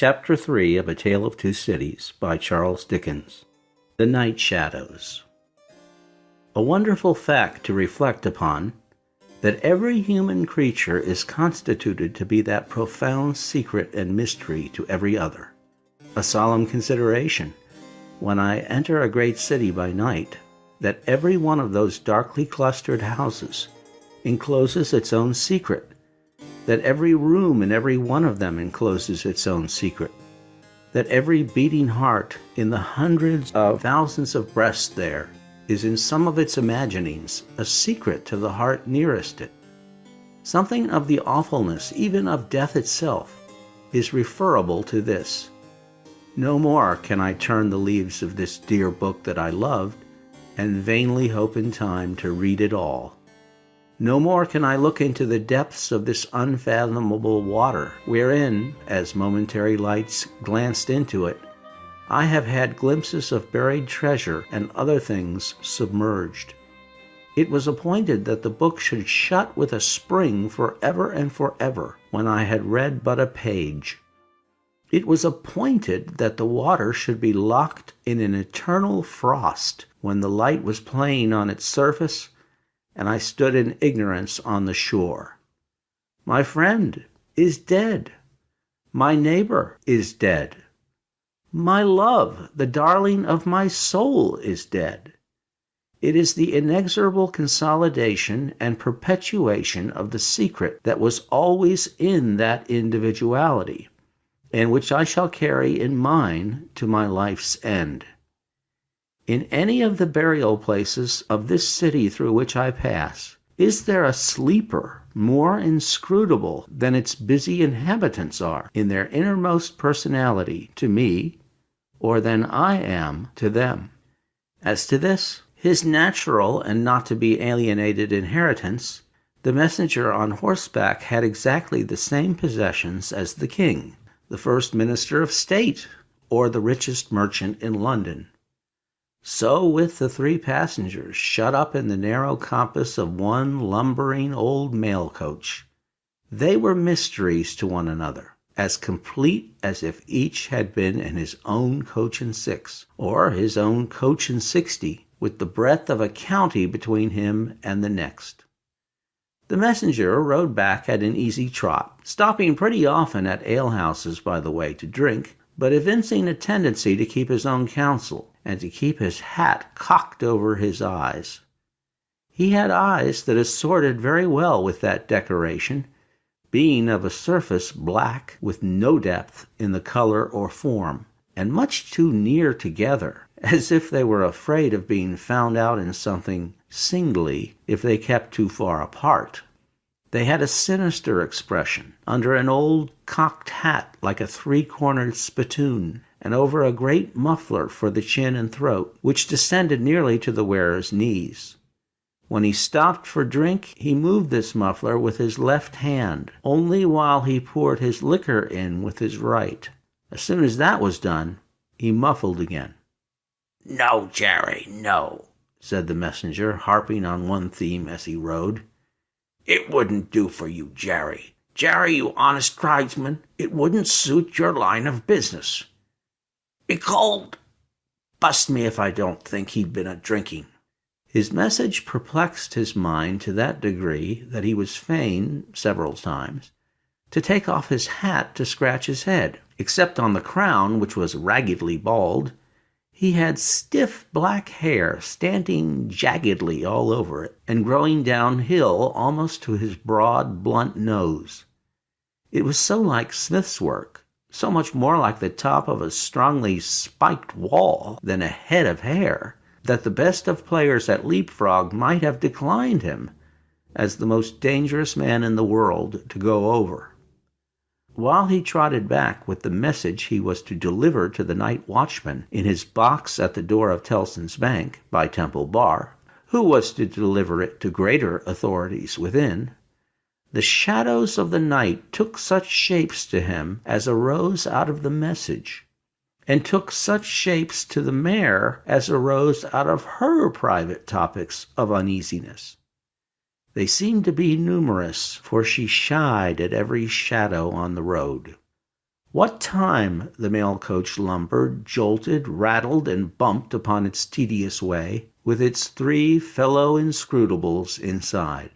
Chapter 3 of A Tale of Two Cities by Charles Dickens. The Night Shadows. A wonderful fact to reflect upon, that every human creature is constituted to be that profound secret and mystery to every other. A solemn consideration, when I enter a great city by night, that every one of those darkly clustered houses encloses its own secret, that every room in every one of them encloses its own secret, that every beating heart in the hundreds of thousands of breasts there is in some of its imaginings a secret to the heart nearest it. Something of the awfulness, even of death itself, is referable to this. No more can I turn the leaves of this dear book that I loved, and vainly hope in time to read it all. No more can I look into the depths of this unfathomable water, wherein, as momentary lights glanced into it, I have had glimpses of buried treasure and other things submerged. It was appointed that the book should shut with a spring forever and forever when I had read but a page. It was appointed that the water should be locked in an eternal frost when the light was playing on its surface and I stood in ignorance on the shore. My friend is dead. My neighbor is dead. My love, the darling of my soul, is dead. It is the inexorable consolidation and perpetuation of the secret that was always in that individuality, and which I shall carry in mine to my life's end. In any of the burial places of this city through which I pass, is there a sleeper more inscrutable than its busy inhabitants are in their innermost personality to me, or than I am to them? As to this, his natural and not to be alienated inheritance, the messenger on horseback had exactly the same possessions as the king, the first minister of state, or the richest merchant in London. So with the three passengers shut up in the narrow compass of one lumbering old mail coach. They were mysteries to one another, as complete as if each had been in his own coach and six, or his own coach and 60, with the breadth of a county between him and the next. The messenger rode back at an easy trot, stopping pretty often at alehouses by the way to drink, but evincing a tendency to keep his own counsel, and to keep his hat cocked over his eyes. He had eyes that assorted very well with that decoration, being of a surface black with no depth in the color or form, and much too near together, as if they were afraid of being found out in something singly if they kept too far apart. They had a sinister expression under an old cocked hat like a three-cornered spittoon, and over a great muffler for the chin and throat, which descended nearly to the wearer's knees. When he stopped for drink, he moved this muffler with his left hand, only while he poured his liquor in with his right. As soon as that was done, he muffled again. "No, Jerry, no," said the messenger, harping on one theme as he rode. "It wouldn't do for you, Jerry. Jerry, you honest tribesman, it wouldn't suit your line of business. Be cold. Bust me if I don't think he'd been a-drinking." His message perplexed his mind to that degree that he was fain, several times, to take off his hat to scratch his head. Except on the crown, which was raggedly bald, he had stiff black hair standing jaggedly all over it, and growing downhill almost to his broad, blunt nose. It was so like Smith's work, so much more like the top of a strongly spiked wall than a head of hair, that the best of players at leapfrog might have declined him as the most dangerous man in the world to go over. While he trotted back with the message he was to deliver to the night watchman in his box at the door of Tellson's Bank by Temple Bar, who was to deliver it to greater authorities within, the shadows of the night took such shapes to him as arose out of the message, and took such shapes to the mare as arose out of her private topics of uneasiness. They seemed to be numerous, for she shied at every shadow on the road. What time the mail coach lumbered, jolted, rattled, and bumped upon its tedious way, with its three fellow inscrutables inside,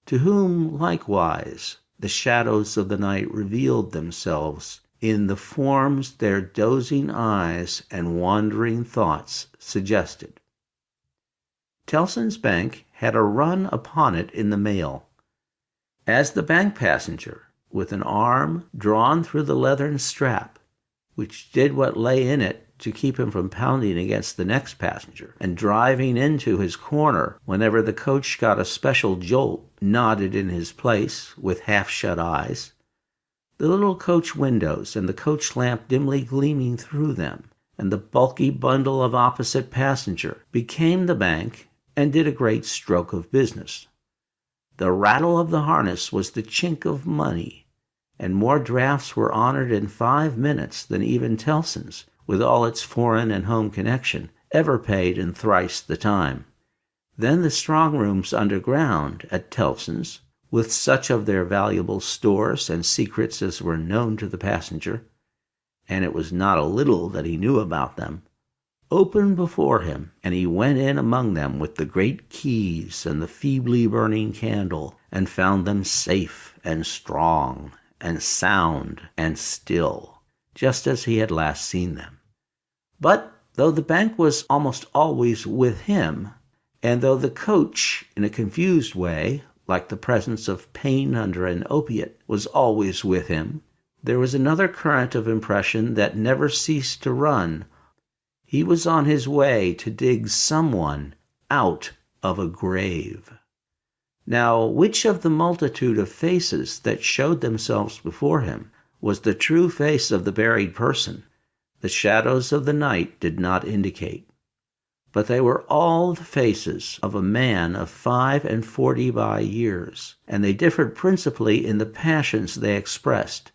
to whom likewise the shadows of the night revealed themselves in the forms their dozing eyes and wandering thoughts suggested. Tellson's Bank had a run upon it in the mail. As the bank passenger, with an arm drawn through the leathern strap, which did what lay in it to keep him from pounding against the next passenger, and driving into his corner whenever the coach got a special jolt, nodded in his place with half-shut eyes, the little coach windows and the coach lamp dimly gleaming through them, and the bulky bundle of opposite passenger became the bank and did a great stroke of business. The rattle of the harness was the chink of money, and more drafts were honored in 5 minutes than even Tellson's, with all its foreign and home connection, ever paid in thrice the time. Then the strong rooms underground at Tellson's, with such of their valuable stores and secrets as were known to the passenger, and it was not a little that he knew about them, opened before him, and he went in among them with the great keys and the feebly burning candle, and found them safe and strong and sound and still, just as he had last seen them. But though the bank was almost always with him, and though the coach, in a confused way, like the presence of pain under an opiate, was always with him, there was another current of impression that never ceased to run. He was on his way to dig someone out of a grave. Now, which of the multitude of faces that showed themselves before him was the true face of the buried person, the shadows of the night did not indicate. But they were all the faces of a man of 45 by years, and they differed principally in the passions they expressed,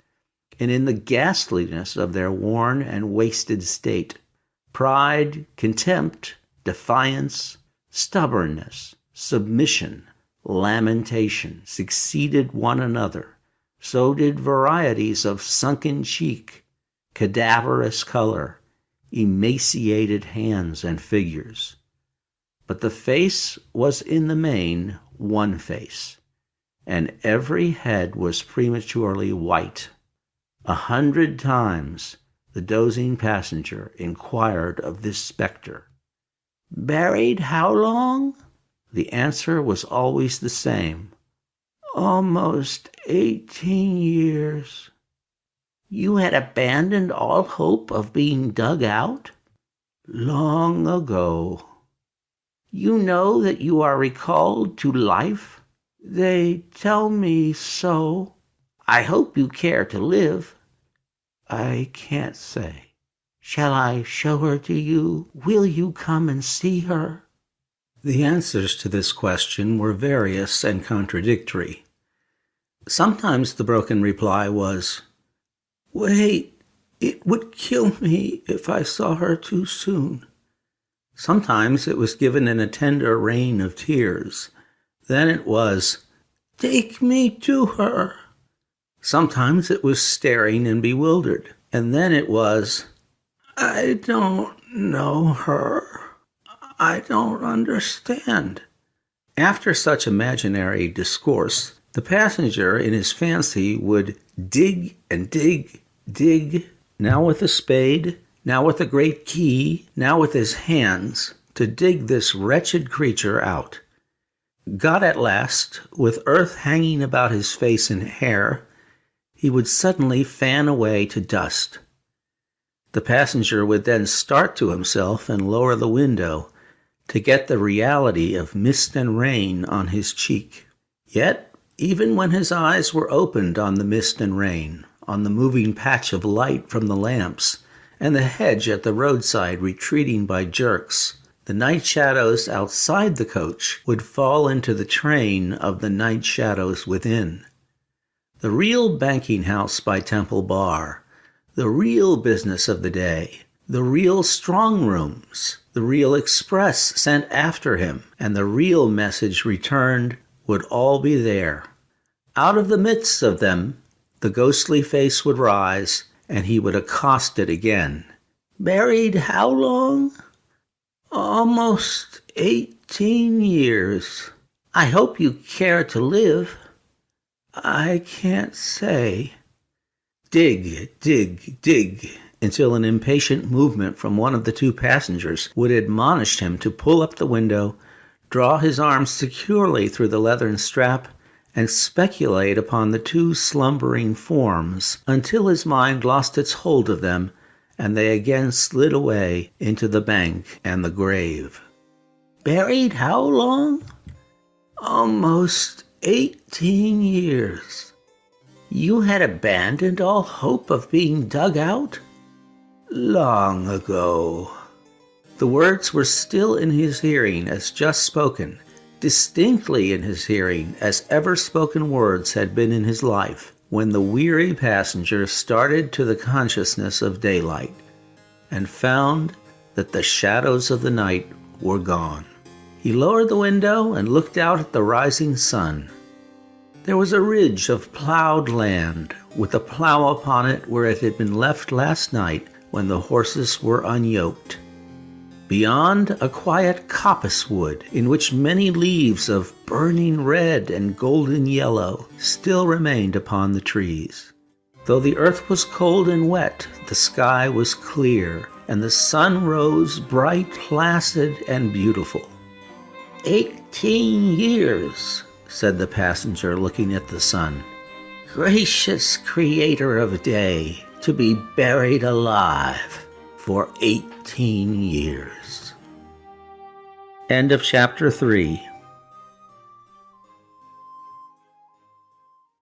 and in the ghastliness of their worn and wasted state. Pride, contempt, defiance, stubbornness, submission, lamentation succeeded one another. So did varieties of sunken cheek, cadaverous color, emaciated hands and figures. But the face was in the main one face, and every head was prematurely white. 100 times the dozing passenger inquired of this spectre, "Buried how long?" The answer was always the same, "Almost 18 years." "You had abandoned all hope of being dug out?" "Long ago." "You know that you are recalled to life?" "They tell me so." "I hope you care to live." "I can't say." "Shall I show her to you? Will you come and see her?" The answers to this question were various and contradictory. Sometimes the broken reply was, "Wait, it would kill me if I saw her too soon." Sometimes it was given in a tender rain of tears. Then it was, "Take me to her." Sometimes it was staring and bewildered. And then it was, "I don't know her. I don't understand." After such imaginary discourse, the passenger in his fancy would dig and dig, now with a spade, now with a great key, now with his hands, to dig this wretched creature out. Got at last, with earth hanging about his face and hair, he would suddenly fan away to dust. The passenger would then start to himself and lower the window to get the reality of mist and rain on his cheek. Yet, even when his eyes were opened on the mist and rain, on the moving patch of light from the lamps, and the hedge at the roadside retreating by jerks, the night shadows outside the coach would fall into the train of the night shadows within. The real banking house by Temple Bar, the real business of the day, the real strong rooms, the real express sent after him, and the real message returned would all be there. Out of the midst of them, the ghostly face would rise, and he would accost it again. "Buried how long?" "Almost 18 years. I hope you care to live." "I can't say." Dig, dig, dig, until an impatient movement from one of the two passengers would admonish him to pull up the window, draw his arms securely through the leathern strap, and speculate upon the two slumbering forms until his mind lost its hold of them and they again slid away into the bank and the grave. "Buried how long?" "Almost 18 years. "You had abandoned all hope of being dug out?" "Long ago." The words were still in his hearing as just spoken, distinctly in his hearing as ever spoken words had been in his life, when the weary passenger started to the consciousness of daylight and found that the shadows of the night were gone. He lowered the window and looked out at the rising sun. There was a ridge of plowed land, with a plow upon it where it had been left last night when the horses were unyoked. Beyond, a quiet coppice wood, in which many leaves of burning red and golden yellow still remained upon the trees. Though the earth was cold and wet, the sky was clear, and the sun rose bright, placid, and beautiful. 18 years, said the passenger, looking at the sun. Gracious creator of day, to be buried alive for 18 years. End of chapter 3.